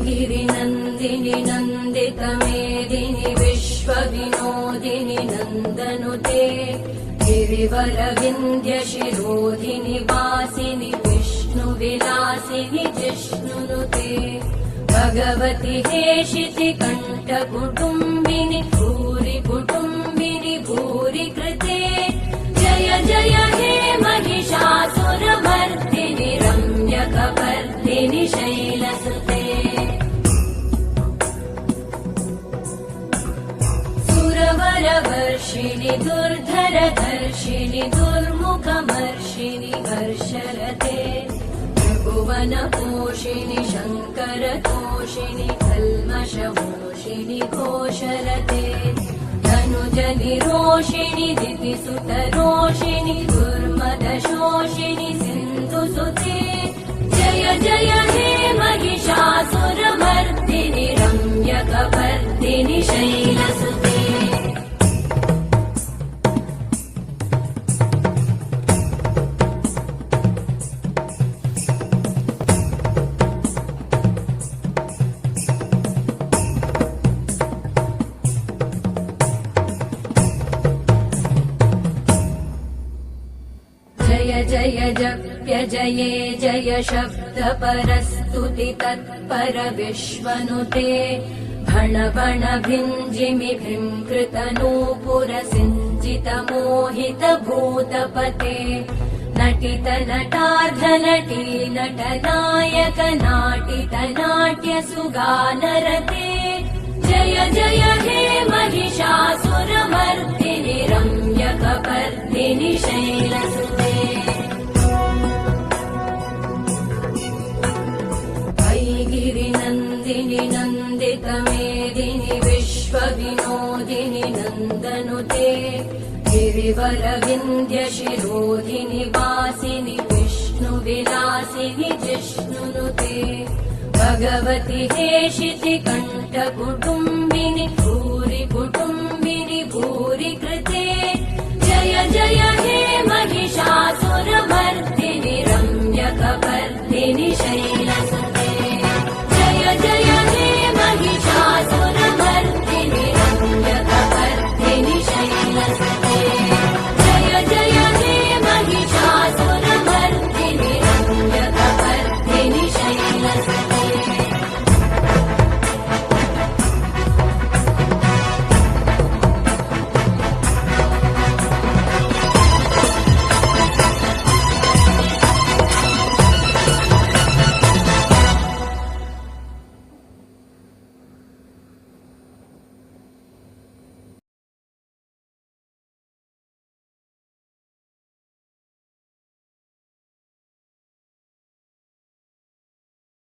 गिरिनन्दिनि नन्दितमेदिनि विश्वविनोदिनि नन्दनुते गिरिवरविन्द्यशिरोधिनि वासिनि विष्णुविलासिनि जिष्णुनुते भगवति हेशिति कण्ठकुटुम्बिनि भूरि कुटुम्बिनि भूरि कृते जय जय हे महिषासुरमर्दिनि रम्यकपर्दिनि शैलसुते सुरवरवर्षिणि दुर्धरधर्षिणि दुर्मुखमर्षिणि हर्षरते त्रिभुवनपोषिणि शङ्करतोषिणि कल्मषमोषिणि घोषरते धनुजनिरोषिणि दितिसुतरोषिणि दुर्मदशोषिणि सिन्धुसुते जय जय हे महिषासुरमर्दिनि रम्यकपर्दिनि शैलसुते जय जय जप्य जये जय शब्दपरस्तुति तत्पर विश्वनुते भण भण भिञ्जिमि भृङ्कृतनूपुर सिञ्जित मोहित भूतपते नटित नटार्ध नटी नटनायक नाटित नाट्य सुगानरते जय जय हे महिषासुरमर्दिनि रम्यकपर्दिनि शैलसुते गिरिनन्दिनि नन्दितमेदिनि विश्वविनोदिनि नन्दनुते गिरिवरविन्द्यशिरोधिनि वासिनि विष्णुविलासिनि जिष्णुनुते भगवति हेशिति कण्ठकुटुम्बिनि